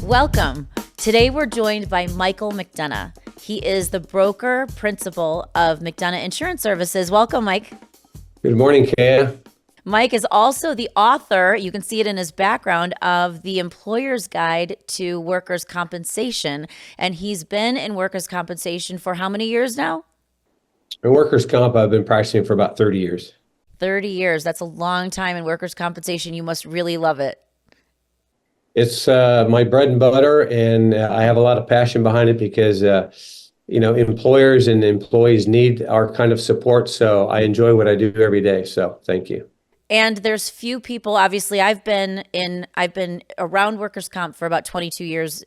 Welcome. Today we're joined by Michael McDonough. He is the broker principal of McDonough Insurance Services. Welcome, Mike. Good morning, Kaya. Mike is also the author, you can see it in his background, of The Employer's Guide to Workers' Compensation. And he's been in workers' compensation for how many years now? In workers' comp, I've been practicing for about 30 years. 30 years. That's a long time in workers' compensation. You must really love it. It's my bread and butter, and I have a lot of passion behind it because, employers and employees need our kind of support. So I enjoy what I do every day. So thank you. And there's few people, obviously I've been around workers' comp for about 22 years,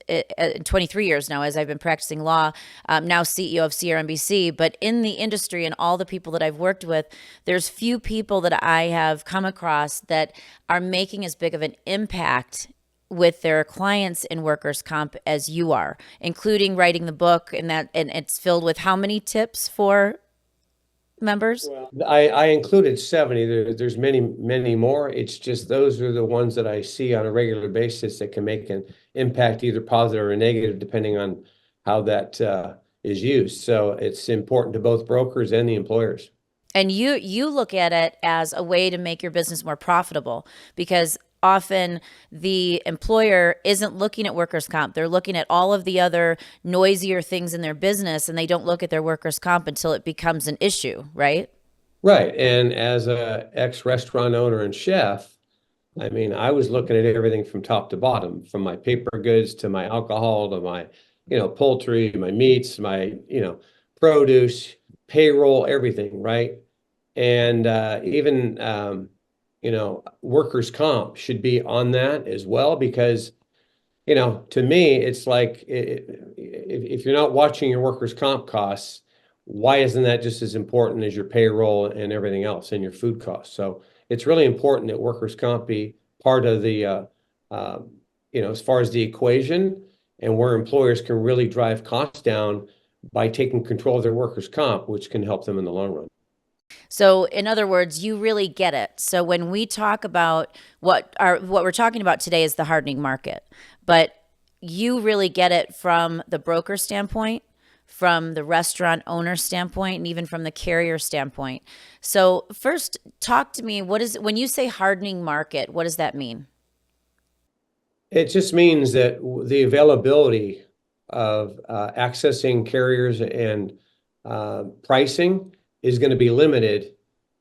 23 years now as I've been practicing law, now CEO of CRMBC, but in the industry and all the people that I've worked with, there's few people that I have come across that are making as big of an impact with their clients in workers' comp as you are, including writing the book, and it's filled with how many tips for members? Well, I included 70. There's many, many more. It's just those are the ones that I see on a regular basis that can make an impact, either positive or negative, depending on how that is used. So it's important to both brokers and the employers. And you look at it as a way to make your business more profitable, because often the employer isn't looking at workers' comp. They're looking at all of the other noisier things in their business, and they don't look at their workers' comp until it becomes an issue, right? Right. And as a ex-restaurant owner and chef, I mean, I was looking at everything from top to bottom, from my paper goods to my alcohol to my, poultry, my meats, my, produce, payroll, everything, right? And even workers' comp should be on that as well, because, to me, it's like if you're not watching your workers' comp costs, why isn't that just as important as your payroll and everything else and your food costs? So it's really important that workers' comp be part of the, as far as the equation, and where employers can really drive costs down by taking control of their workers' comp, which can help them in the long run. So in other words, you really get it. So when we talk about what we're talking about today is the hardening market, but you really get it from the broker standpoint, from the restaurant owner standpoint, and even from the carrier standpoint. So first, talk to me, when you say hardening market, what does that mean? It just means that the availability of accessing carriers and pricing is going to be limited,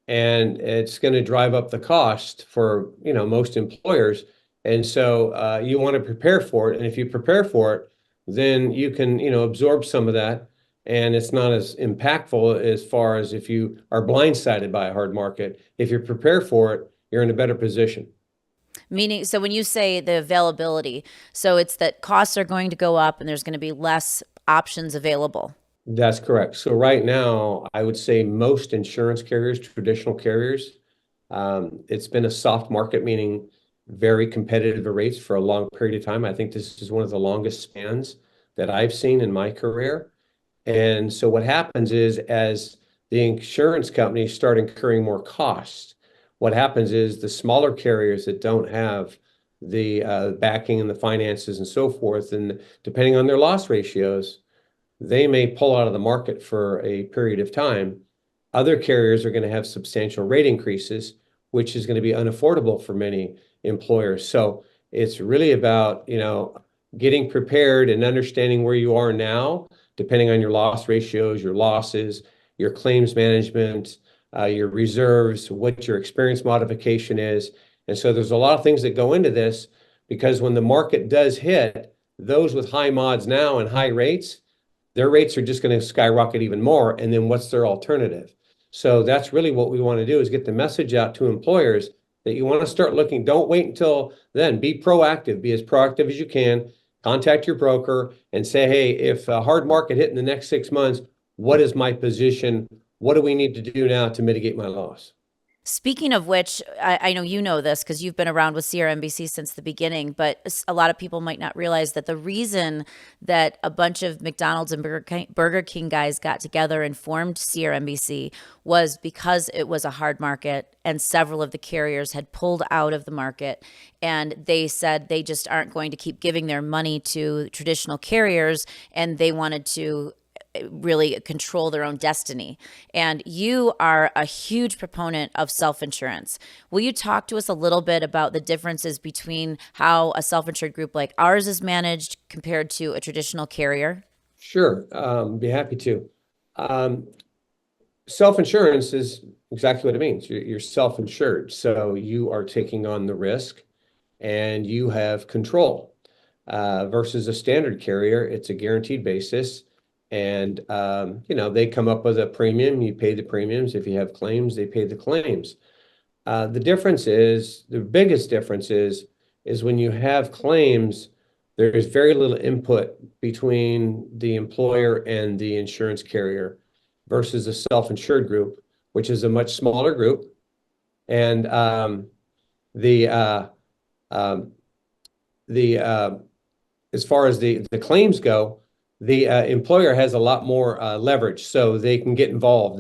and it's going to drive up the cost for most employers. And so you want to prepare for it, and if you prepare for it, then you can absorb some of that, and it's not as impactful as far as if you are blindsided by a hard market. If you prepare for it, you're in a better position. Meaning, so when you say the availability, so it's that costs are going to go up and there's going to be less options available. That's correct. So right now, I would say most insurance carriers, traditional carriers, it's been a soft market, meaning very competitive rates for a long period of time. I think this is one of the longest spans that I've seen in my career. And so what happens is, as the insurance companies start incurring more costs, what happens is the smaller carriers that don't have the backing and the finances and so forth, and depending on their loss ratios, they may pull out of the market for a period of time. Other carriers are going to have substantial rate increases, which is going to be unaffordable for many employers. So it's really about, getting prepared and understanding where you are now, depending on your loss ratios, your losses, your claims management, your reserves, what your experience modification is. And so there's a lot of things that go into this, because when the market does hit, those with high mods now and high rates, their rates are just going to skyrocket even more. And then what's their alternative? So that's really what we want to do, is get the message out to employers that you want to start looking. Don't wait until then. Be proactive. Be as proactive as you can. Contact your broker and say, hey, if a hard market hit in the next 6 months, what is my position? What do we need to do now to mitigate my loss? Speaking of which, I know you know this because you've been around with CRMBC since the beginning, but a lot of people might not realize that the reason that a bunch of McDonald's and Burger King guys got together and formed CRMBC was because it was a hard market and several of the carriers had pulled out of the market. And they said they just aren't going to keep giving their money to traditional carriers, and they wanted to really control their own destiny. And you are a huge proponent of self-insurance. Will you talk to us a little bit about the differences between how a self-insured group like ours is managed compared to a traditional carrier? Sure, be happy to. Self-insurance is exactly what it means. You're self-insured, so you are taking on the risk and you have control. Versus a standard carrier, it's a guaranteed basis. And, they come up with a premium, you pay the premiums. If you have claims, they pay the claims. The biggest difference is when you have claims, there's very little input between the employer and the insurance carrier versus a self-insured group, which is a much smaller group. And the as far as the claims go, the employer has a lot more leverage, so they can get involved.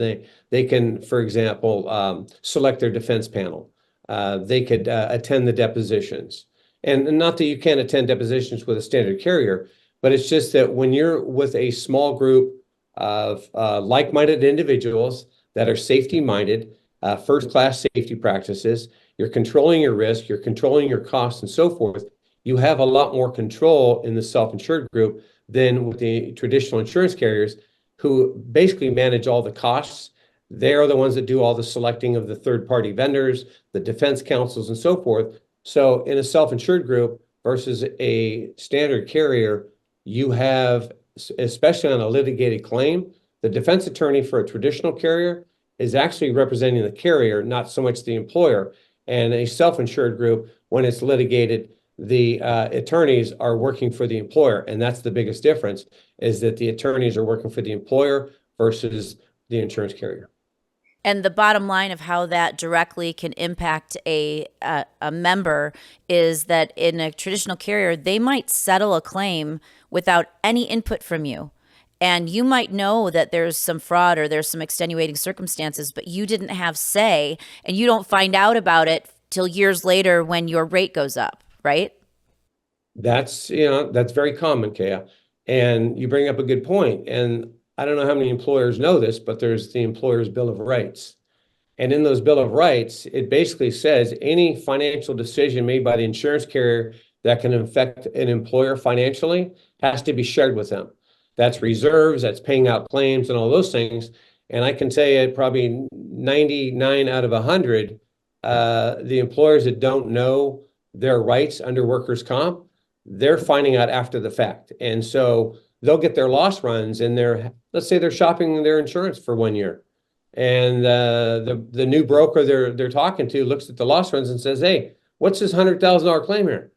They can, for example, select their defense panel. They could attend the depositions. And not that you can't attend depositions with a standard carrier, but it's just that when you're with a small group of like-minded individuals that are safety-minded, first-class safety practices, you're controlling your risk, you're controlling your costs and so forth, you have a lot more control in the self-insured group than with the traditional insurance carriers who basically manage all the costs. They're the ones that do all the selecting of the third-party vendors, the defense counsels, and so forth. So in a self-insured group versus a standard carrier, you have, especially on a litigated claim, the defense attorney for a traditional carrier is actually representing the carrier, not so much the employer. And a self-insured group, when it's litigated, the attorneys are working for the employer. And that's the biggest difference, is that the attorneys are working for the employer versus the insurance carrier. And the bottom line of how that directly can impact a member is that in a traditional carrier, they might settle a claim without any input from you. And you might know that there's some fraud or there's some extenuating circumstances, but you didn't have say, and you don't find out about it till years later when your rate goes up, right? That's very common, Kaya. And you bring up a good point. And I don't know how many employers know this, but there's the employer's Bill of Rights. And in those Bill of Rights, it basically says any financial decision made by the insurance carrier that can affect an employer financially has to be shared with them. That's reserves, that's paying out claims and all those things. And I can tell you probably 99 out of 100, the employers that don't know their rights under workers' comp, they're finding out after the fact. And so they'll get their loss runs and let's say they're shopping their insurance for 1 year. And the new broker they're talking to looks at the loss runs and says, "Hey, what's this $100,000 claim here?"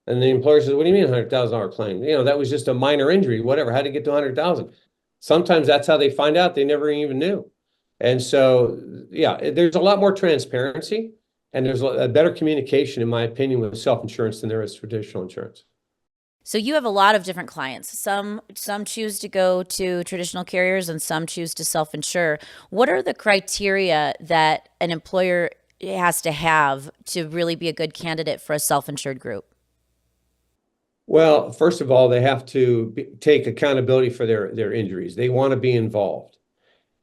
And the employer says, "What do you mean $100,000 claim? That was just a minor injury, whatever. How'd it get to 100,000?" Sometimes that's how they find out. They never even knew. And so, yeah, there's a lot more transparency and there's a better communication, in my opinion, with self-insurance than there is traditional insurance. So you have a lot of different clients. Some choose to go to traditional carriers and some choose to self-insure. What are the criteria that an employer has to have to really be a good candidate for a self-insured group? Well, first of all, they have to take accountability for their injuries. They want to be involved.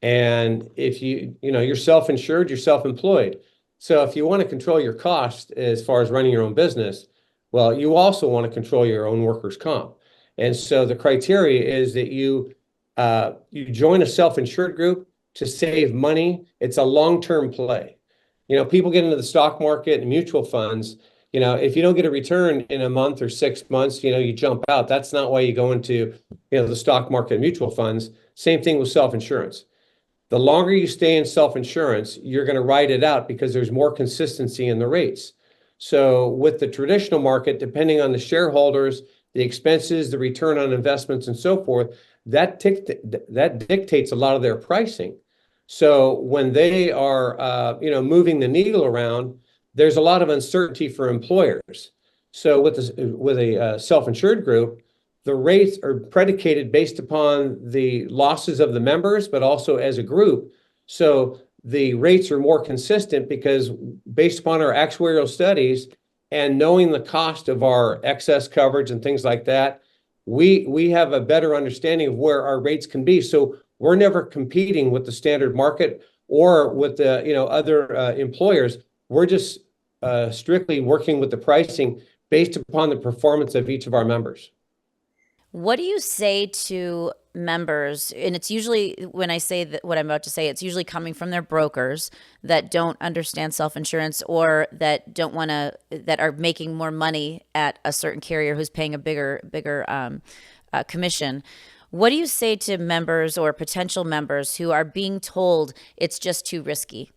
And if you're self-insured, you're self-employed. So if you want to control your cost as far as running your own business, well, you also want to control your own workers' comp. And so the criteria is that you join a self-insured group to save money. It's a long-term play. People get into the stock market and mutual funds. If you don't get a return in a month or 6 months, you jump out. That's not why you go into, the stock market and mutual funds. Same thing with self-insurance. The longer you stay in self-insurance, you're going to ride it out because there's more consistency in the rates. So with the traditional market, depending on the shareholders, the expenses, the return on investments, and so forth, that dictates a lot of their pricing. So when they are, moving the needle around, there's a lot of uncertainty for employers. So with a self-insured group, the rates are predicated based upon the losses of the members, but also as a group. So the rates are more consistent because based upon our actuarial studies and knowing the cost of our excess coverage and things like that, we have a better understanding of where our rates can be. So we're never competing with the standard market or with the other employers. We're just strictly working with the pricing based upon the performance of each of our members. What do you say to members? And it's usually, when I say that what I'm about to say, it's usually coming from their brokers that don't understand self-insurance, or that don't want to, that are making more money at a certain carrier who's paying a bigger commission. What do you say to members or potential members who are being told it's just too risky?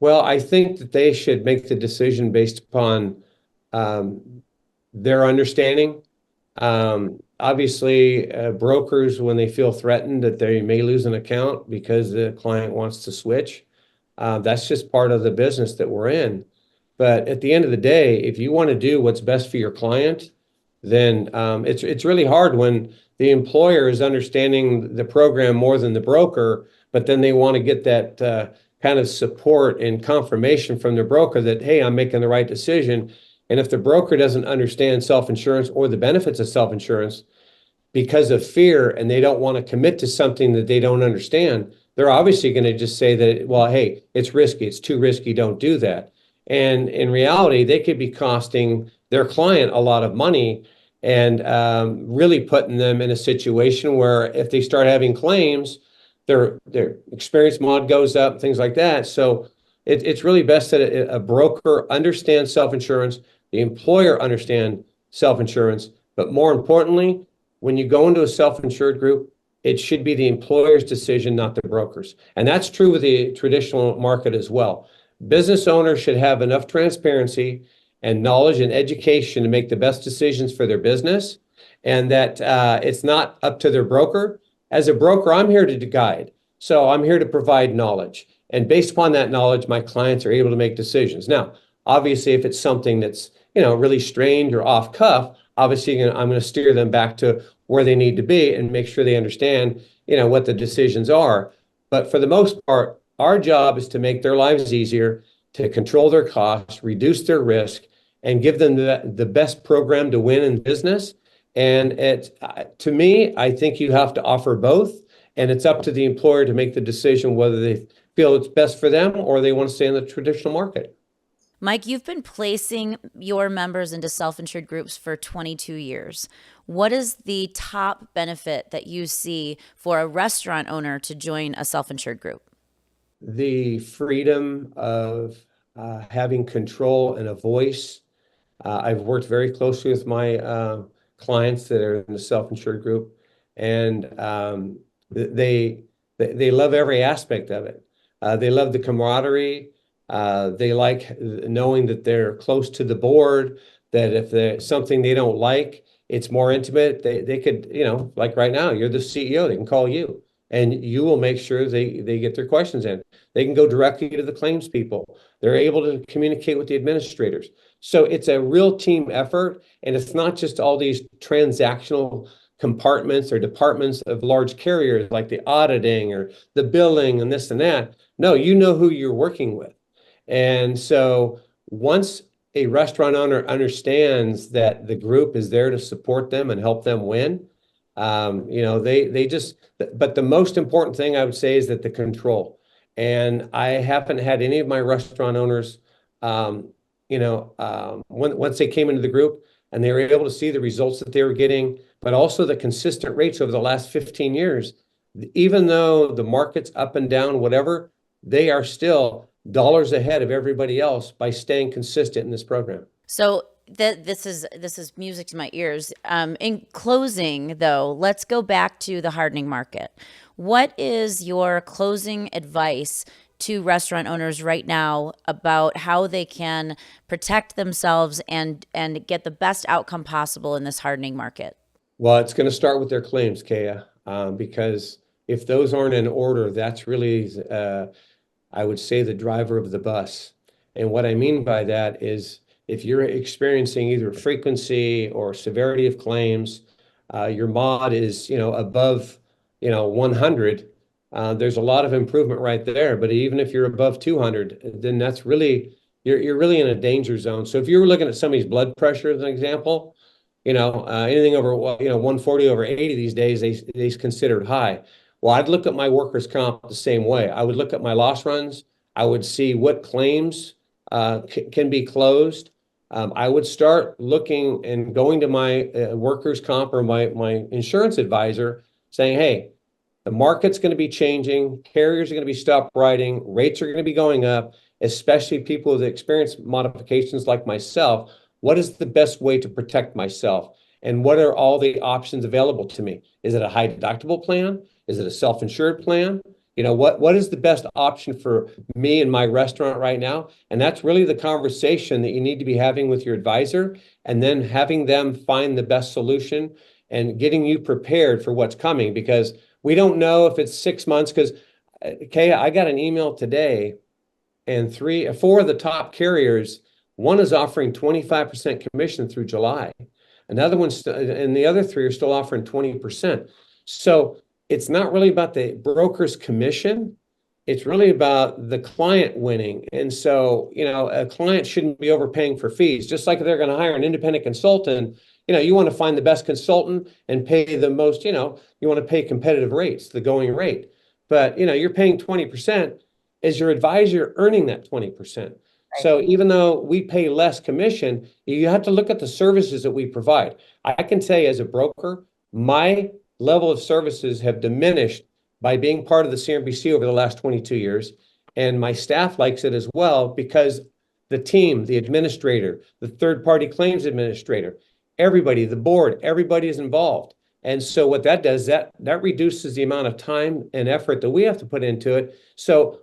Well, I think that they should make the decision based upon their understanding. Obviously, brokers, when they feel threatened that they may lose an account because the client wants to switch, that's just part of the business that we're in. But at the end of the day, if you want to do what's best for your client, then it's really hard when the employer is understanding the program more than the broker, but then they want to get that kind of support and confirmation from the broker that, hey, I'm making the right decision. And if the broker doesn't understand self-insurance or the benefits of self-insurance because of fear, and they don't want to commit to something that they don't understand, they're obviously going to just say that, well, hey, it's risky, it's too risky, don't do that. And in reality, they could be costing their client a lot of money and really putting them in a situation where if they start having claims, their experience mod goes up, things like that. So it's really best that a broker understands self-insurance, the employer understand self-insurance, but more importantly, when you go into a self-insured group, it should be the employer's decision, not the broker's. And that's true with the traditional market as well. Business owners should have enough transparency and knowledge and education to make the best decisions for their business, and that it's not up to their broker. As a broker, I'm here to guide. So I'm here to provide knowledge. And based upon that knowledge, my clients are able to make decisions. Now, obviously, if it's something that's, really strange or off cuff, obviously I'm going to steer them back to where they need to be and make sure they understand, what the decisions are. But for the most part, our job is to make their lives easier, to control their costs, reduce their risk, and give them the best program to win in business. And to me, I think you have to offer both, and it's up to the employer to make the decision whether they feel it's best for them or they want to stay in the traditional market. Mike, you've been placing your members into self-insured groups for 22 years. What is the top benefit that you see for a restaurant owner to join a self-insured group? The freedom of having control and a voice. I've worked very closely with my clients that are in the self-insured group, and they love every aspect of it. They love the camaraderie. They like knowing that they're close to the board, that if there's something they don't like, it's more intimate. They could, like right now, you're the CEO, they can call you and you will make sure they get their questions in. They can go directly to the claims people. They're able to communicate with the administrators. So it's a real team effort, and it's not just all these transactional compartments or departments of large carriers like the auditing or the billing and this and that. No, you know who you're working with. And so once a restaurant owner understands that the group is there to support them and help them win, they just, but the most important thing I would say is that the control. And I haven't had any of my restaurant owners, once they came into the group and they were able to see the results that they were getting, but also the consistent rates over the last 15 years, even though the market's up and down, whatever, they are still dollars ahead of everybody else by staying consistent in this program. So this is music to my ears. In closing, though, let's go back to the hardening market. What is your closing advice to restaurant owners right now about how they can protect themselves and get the best outcome possible in this hardening market? Well, it's going to start with their claims, Kaya, because if those aren't in order, that's really, I would say, the driver of the bus. And what I mean by that is if you're experiencing either frequency or severity of claims, your mod is, above, 100, there's a lot of improvement right there. But even if you're above 200, then that's really, you're really in a danger zone. So if you were looking at somebody's blood pressure as an example, anything over, 140 over 80 these days, they's considered high. Well, I'd look at my workers' comp the same way. I would look at my loss runs. I would see what claims can be closed. I would start looking and going to my workers' comp or my insurance advisor saying, hey, the market's going to be changing. Carriers are going to be stop writing. Rates are going to be going up, especially people that experience modifications like myself. What is the best way to protect myself? And what are all the options available to me? Is it a high deductible plan? Is it a self-insured plan? What is the best option for me and my restaurant right now? And that's really the conversation that you need to be having with your advisor, and then having them find the best solution and getting you prepared for what's coming, because we don't know if it's 6 months. Because, Kaya, I got an email today, and 4 of the top carriers, one is offering 25% commission through July. Another one's, and the other 3 are still offering 20%. So it's not really about the broker's commission. It's really about the client winning. And so, a client shouldn't be overpaying for fees. Just like if they're going to hire an independent consultant, you want to find the best consultant and pay the most, you want to pay competitive rates, the going rate. But, you're paying 20%. Is your advisor earning that 20%? So even though we pay less commission, you have to look at the services that we provide. I can tell you as a broker, my level of services have diminished by being part of the CRMBC over the last 22 years. And my staff likes it as well, because the team, the administrator, the third-party claims administrator, everybody, the board, everybody is involved. And so what that does, that reduces the amount of time and effort that we have to put into it. So,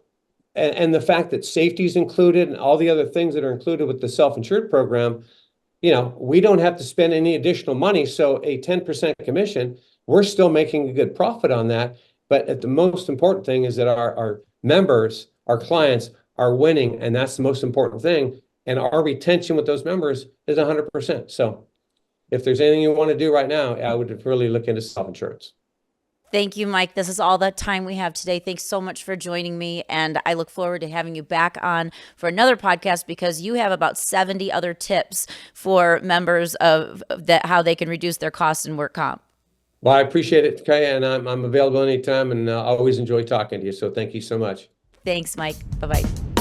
and the fact that safety is included and all the other things that are included with the self-insured program, we don't have to spend any additional money. So a 10% commission, we're still making a good profit on that. But the most important thing is that our members, our clients are winning, and that's the most important thing. And our retention with those members is 100%. So if there's anything you want to do right now, I would really look into self-insurance. Thank you, Mike. This is all the time we have today. Thanks so much for joining me. And I look forward to having you back on for another podcast, because you have about 70 other tips for members of that, how they can reduce their costs in work comp. Well, I appreciate it, Kaya, and I'm available anytime, and I always enjoy talking to you. So thank you so much. Thanks, Mike. Bye-bye.